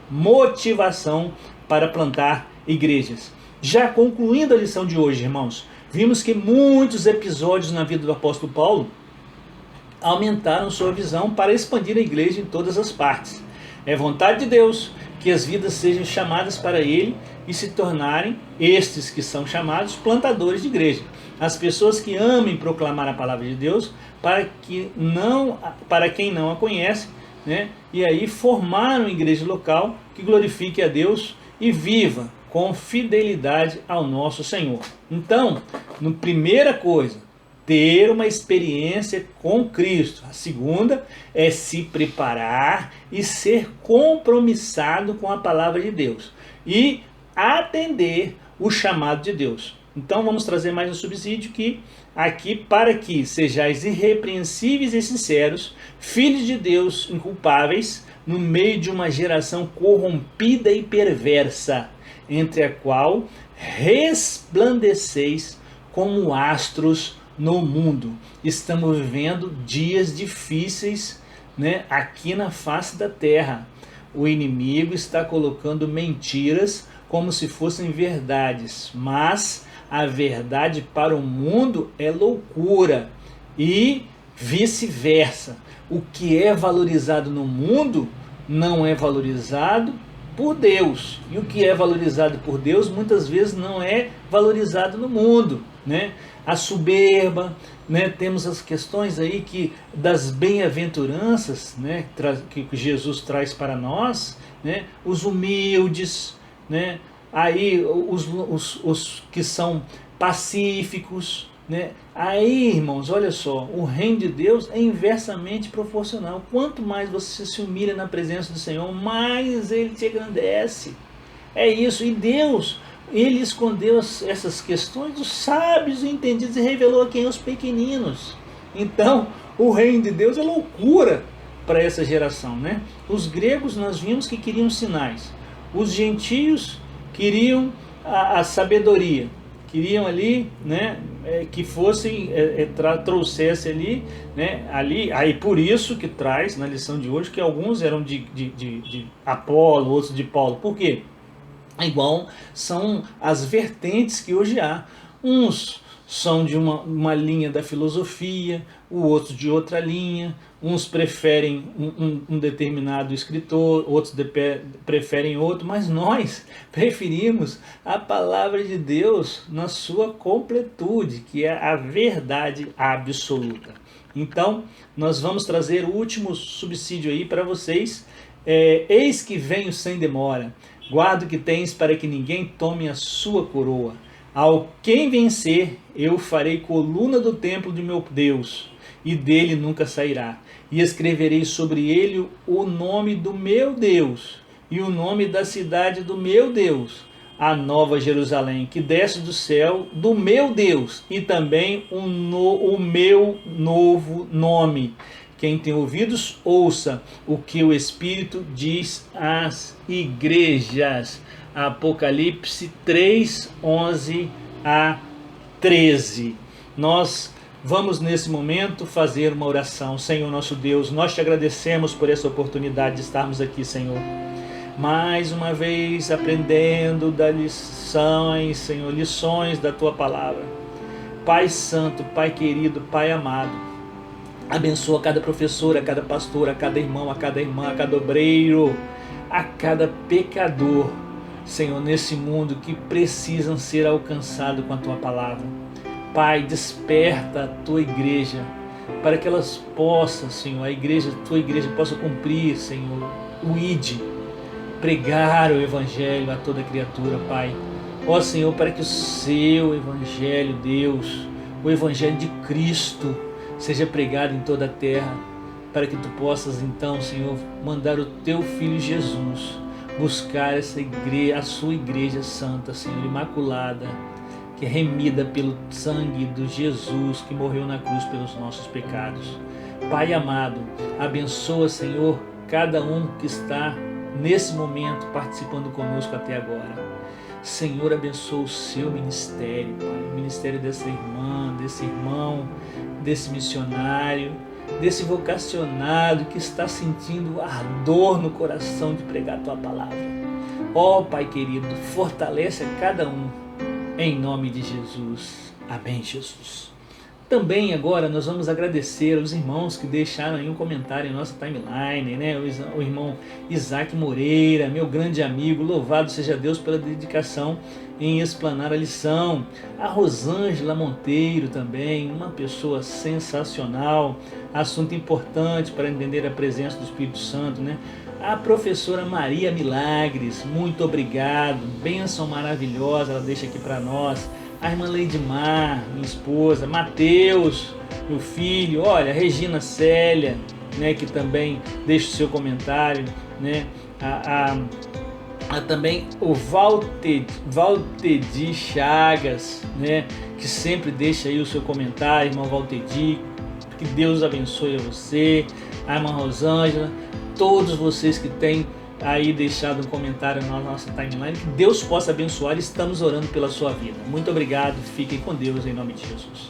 A: motivação para plantar igrejas. Já concluindo a lição de hoje, irmãos, vimos que muitos episódios na vida do apóstolo Paulo aumentaram sua visão para expandir a igreja em todas as partes. É vontade de Deus que as vidas sejam chamadas para ele e se tornarem, estes que são chamados, plantadores de igreja. As pessoas que amem proclamar a palavra de Deus para quem não a conhece, né? E aí formar uma igreja local que glorifique a Deus e viva com fidelidade ao nosso Senhor. Então, primeira coisa, ter uma experiência com Cristo. A segunda é se preparar e ser compromissado com a palavra de Deus e atender o chamado de Deus. Então vamos trazer mais um subsídio aqui para que sejais irrepreensíveis e sinceros, filhos de Deus inculpáveis, no meio de uma geração corrompida e perversa, entre a qual resplandeceis como astros no mundo. Estamos vivendo dias difíceis, né, aqui na face da terra. O inimigo está colocando mentiras como se fossem verdades, mas a verdade para o mundo é loucura e vice-versa. O que é valorizado no mundo não é valorizado por Deus. E o que é valorizado por Deus muitas vezes não é valorizado no mundo, né? A soberba, né? Temos as questões aí das bem-aventuranças, né? Que Jesus traz para nós, né? Os humildes, né? Aí os que são pacíficos, né? Aí, irmãos, olha só, o reino de Deus é inversamente proporcional. Quanto mais você se humilha na presença do Senhor, mais Ele te engrandece. É isso. E Deus, Ele escondeu essas questões dos sábios e entendidos e revelou a quem? Os pequeninos. Então, o reino de Deus é loucura para essa geração, né? Os gregos nós vimos que queriam sinais. Os gentios queriam a sabedoria. queriam ali, né, que fossem, trouxesse ali, né, ali, aí por isso que traz na lição de hoje que alguns eram de Apolo, outros de Paulo. Por quê? Igual são as vertentes que hoje há. Uns são de uma linha da filosofia, o outro de outra linha. Uns preferem um determinado escritor, outros preferem outro, mas nós preferimos a palavra de Deus na sua completude, que é a verdade absoluta. Então, nós vamos trazer o último subsídio aí para vocês. Eis que venho sem demora. Guarda o que tens para que ninguém tome a sua coroa. Ao quem vencer, eu farei coluna do templo de meu Deus, e dele nunca sairá. E escreverei sobre ele o nome do meu Deus, e o nome da cidade do meu Deus, a nova Jerusalém, que desce do céu do meu Deus, e também o meu novo nome. Quem tem ouvidos, ouça o que o Espírito diz às igrejas. Apocalipse 3, 11 a 13. Nós vamos nesse momento fazer uma oração. Senhor nosso Deus, nós te agradecemos por essa oportunidade de estarmos aqui, Senhor. Mais uma vez aprendendo das lições, Senhor, lições da tua palavra. Pai santo, Pai querido, Pai amado, abençoa cada professor, a cada pastor, a cada irmão, a cada irmã, a cada obreiro, a cada pecador, Senhor, nesse mundo que precisam ser alcançados com a tua palavra. Pai, desperta a tua igreja para que elas possam, Senhor, a tua igreja possa cumprir, Senhor, o ID, pregar o evangelho a toda criatura, Pai. Ó Senhor, para que o seu evangelho, Deus, o evangelho de Cristo, seja pregado em toda a terra, para que tu possas então, Senhor, mandar o teu Filho Jesus buscar essa igreja, a sua igreja santa, Senhor, imaculada, que é remida pelo sangue do Jesus que morreu na cruz pelos nossos pecados. Pai amado, abençoa, Senhor, cada um que está nesse momento participando conosco até agora. Senhor, abençoa o seu ministério, Pai, o ministério dessa irmã, desse irmão, desse missionário, desse vocacionado que está sentindo ardor no coração de pregar a tua palavra. Ó Pai querido, fortalece a cada um, em nome de Jesus. Amém, Jesus. Também agora nós vamos agradecer aos irmãos que deixaram aí um comentário em nossa timeline, né? O irmão Isaac Moreira, meu grande amigo, louvado seja Deus pela dedicação em explanar a lição. A Rosângela Monteiro também, uma pessoa sensacional, assunto importante para entender a presença do Espírito Santo, né? A professora Maria Milagres, muito obrigado, bênção maravilhosa, ela deixa aqui para nós. A irmã Leidmar, minha esposa, Mateus, meu filho, olha, a Regina Célia, né, que também deixa o seu comentário, né, também o Valtedi Chagas, né, que sempre deixa aí o seu comentário, irmão Valtedi, que Deus abençoe a você, a irmã Rosângela, todos vocês que têm aí deixado um comentário na nossa timeline, que Deus possa abençoar, estamos orando pela sua vida. Muito obrigado, fiquem com Deus em nome de Jesus.